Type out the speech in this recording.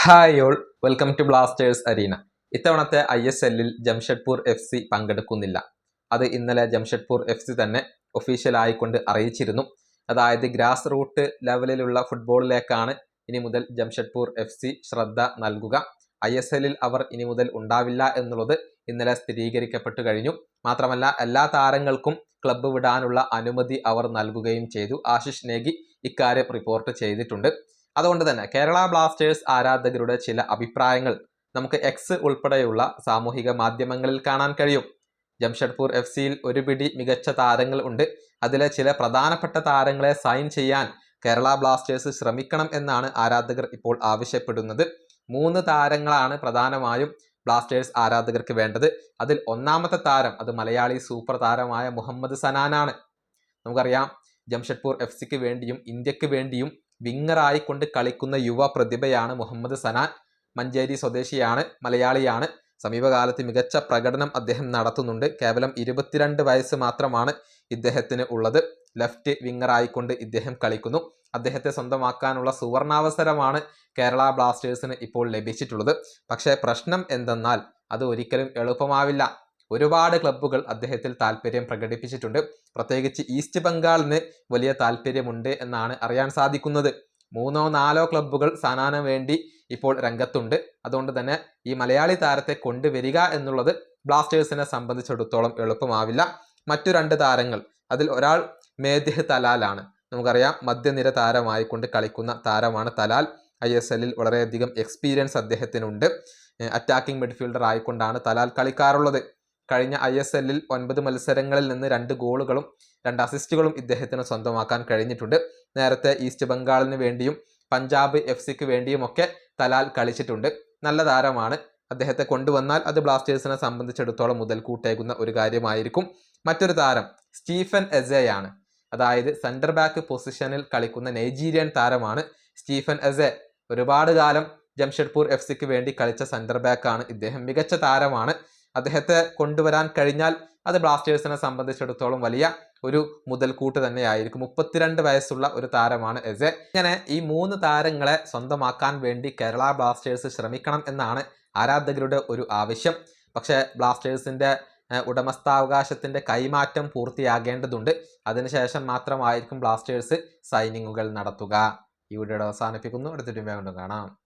Hi all, welcome to blasters arena. ഇത്തവണത്തെ ISLൽ Jamshedpur FC പങ്കെടുക്കുന്നില്ല. അത് ഇന്നലെ ജംഷഡ്പൂർ FC തന്നെ ഒഫീഷ്യലായിക്കൊണ്ട് അറിയിച്ചിരുന്നു. അതായത് ഗ്രാസ് റൂട്ട് ലെവലിലുള്ള ഫുട്ബോളിലേക്കാണ് ഇനി മുതൽ ജംഷഡ്പൂർ FC ശ്രദ്ധ നൽകുക. ISLൽ അവർ ഇനി മുതൽ ഉണ്ടാവില്ല എന്നുള്ളത് ഇന്നലെ സ്ഥിരീകരിക്കപ്പെട്ടു കഴിഞ്ഞു. മാത്രമല്ല എല്ലാ താരങ്ങൾക്കും ക്ലബ്ബ് വിടാനുള്ള അനുമതി അവർ നൽകുകയും ചെയ്തു. ആശിഷ് നേഗി ഇക്കാര്യം റിപ്പോർട്ട് ചെയ്തിട്ടുണ്ട്. അതുകൊണ്ട് തന്നെ കേരള ബ്ലാസ്റ്റേഴ്സ് ആരാധകരുടെ ചില അഭിപ്രായങ്ങൾ നമുക്ക് എക്സ് ഉൾപ്പെടെയുള്ള സാമൂഹിക മാധ്യമങ്ങളിൽ കാണാൻ കഴിയും. ജംഷഡ്പൂർ FCയിൽ ഒരു പിടി മികച്ച താരങ്ങൾ ഉണ്ട്. അതിലെ ചില പ്രധാനപ്പെട്ട താരങ്ങളെ സൈൻ ചെയ്യാൻ കേരള ബ്ലാസ്റ്റേഴ്സ് ശ്രമിക്കണം എന്നാണ് ആരാധകർ ഇപ്പോൾ ആവശ്യപ്പെടുന്നത്. 3 താരങ്ങളാണ് പ്രധാനമായും ബ്ലാസ്റ്റേഴ്സ് ആരാധകർക്ക് വേണ്ടത്. അതിൽ ഒന്നാമത്തെ താരം അത് മലയാളി സൂപ്പർ താരമായ മുഹമ്മദ് സനാനാണ്. നമുക്കറിയാം ജംഷഡ്പൂർ FCക്ക് വേണ്ടിയും ഇന്ത്യക്ക് വേണ്ടിയും വിങ്ങറായിക്കൊണ്ട് കളിക്കുന്ന യുവ പ്രതിഭയാണ് മുഹമ്മദ് സനാൻ. മഞ്ചേരി സ്വദേശിയാണ്, മലയാളിയാണ്. സമീപകാലത്ത് മികച്ച പ്രകടനം അദ്ദേഹം നടത്തുന്നുണ്ട്. കേവലം 22 വയസ്സ് മാത്രമാണ് ഇദ്ദേഹത്തിന് ഉള്ളത്. ലെഫ്റ്റ് വിങ്ങറായിക്കൊണ്ട് ഇദ്ദേഹം കളിക്കുന്നു. അദ്ദേഹത്തെ സ്വന്തമാക്കാനുള്ള സുവർണാവസരമാണ് കേരള ബ്ലാസ്റ്റേഴ്സിന് ഇപ്പോൾ ലഭിച്ചിട്ടുള്ളത്. പക്ഷേ പ്രശ്നം എന്തെന്നാൽ അത് ഒരിക്കലും എളുപ്പമാവില്ല. ഒരുപാട് ക്ലബ്ബുകൾ അദ്ദേഹത്തിൽ താല്പര്യം പ്രകടിപ്പിച്ചിട്ടുണ്ട്. പ്രത്യേകിച്ച് ഈസ്റ്റ് ബംഗാളിന് വലിയ താല്പര്യമുണ്ട് എന്നാണ് അറിയാൻ സാധിക്കുന്നത്. 3-4 ക്ലബ്ബുകൾ സനാന് വേണ്ടി ഇപ്പോൾ രംഗത്തുണ്ട്. അതുകൊണ്ട് തന്നെ ഈ മലയാളി താരത്തെ കൊണ്ടുവരിക എന്നുള്ളത് ബ്ലാസ്റ്റേഴ്സിനെ സംബന്ധിച്ചിടത്തോളം എളുപ്പമാവില്ല. മറ്റു 2 താരങ്ങൾ, അതിൽ ഒരാൾ മേദിഹ് തലാലാണ്. നമുക്കറിയാം മധ്യനിര താരമായിക്കൊണ്ട് കളിക്കുന്ന താരമാണ് തലാൽ. ISLൽ വളരെയധികം എക്സ്പീരിയൻസ് അദ്ദേഹത്തിനുണ്ട്. അറ്റാക്കിംഗ് മിഡ്ഫീൽഡർ ആയിക്കൊണ്ടാണ് തലാൽ കളിക്കാറുള്ളത്. കഴിഞ്ഞ ISLൽ 9 മത്സരങ്ങളിൽ നിന്ന് 2 ഗോളുകളും 2 അസിസ്റ്റുകളും ഇദ്ദേഹത്തിന് സ്വന്തമാക്കാൻ കഴിഞ്ഞിട്ടുണ്ട്. നേരത്തെ ഈസ്റ്റ് ബംഗാളിന് വേണ്ടിയും പഞ്ചാബ് FCക്ക് വേണ്ടിയുമൊക്കെ തലാൽ കളിച്ചിട്ടുണ്ട്. നല്ല താരമാണ്. അദ്ദേഹത്തെ കൊണ്ടുവന്നാൽ അത് ബ്ലാസ്റ്റേഴ്സിനെ സംബന്ധിച്ചിടത്തോളം മുതൽക്കൂട്ടേകുന്ന ഒരു കാര്യമായിരിക്കും. മറ്റൊരു താരം സ്റ്റീഫൻ എസെയാണ്. അതായത് സെന്റർ ബാക്ക് പൊസിഷനിൽ കളിക്കുന്ന നൈജീരിയൻ താരമാണ് സ്റ്റീഫൻ എസെ. ഒരുപാട് കാലം ജംഷഡ്പൂർ FCക്ക് വേണ്ടി കളിച്ച സെന്റർ ബാക്കാണ് ഇദ്ദേഹം. മികച്ച താരമാണ്. അദ്ദേഹത്തെ കൊണ്ടുവരാൻ കഴിഞ്ഞാൽ അത് ബ്ലാസ്റ്റേഴ്സിനെ സംബന്ധിച്ചിടത്തോളം വലിയ ഒരു മുതൽക്കൂട്ട് തന്നെയായിരിക്കും. 32 വയസ്സുള്ള ഒരു താരമാണ് എസെ. ഇങ്ങനെ ഈ 3 താരങ്ങളെ സ്വന്തമാക്കാൻ വേണ്ടി കേരള ബ്ലാസ്റ്റേഴ്സ് ശ്രമിക്കണം എന്നാണ് ആരാധകരുടെ ഒരു ആവശ്യം. പക്ഷേ ബ്ലാസ്റ്റേഴ്സിന്റെ ഉടമസ്ഥാവകാശത്തിന്റെ കൈമാറ്റം പൂർത്തിയാകേണ്ടതുണ്ട്. അതിനുശേഷം മാത്രമായിരിക്കും ബ്ലാസ്റ്റേഴ്സ് സൈനിങ്ങുകൾ നടത്തുക. ഈ വീഡിയോ അവസാനിപ്പിക്കുന്നു. അടുത്ത വീഡിയോ കാണാം.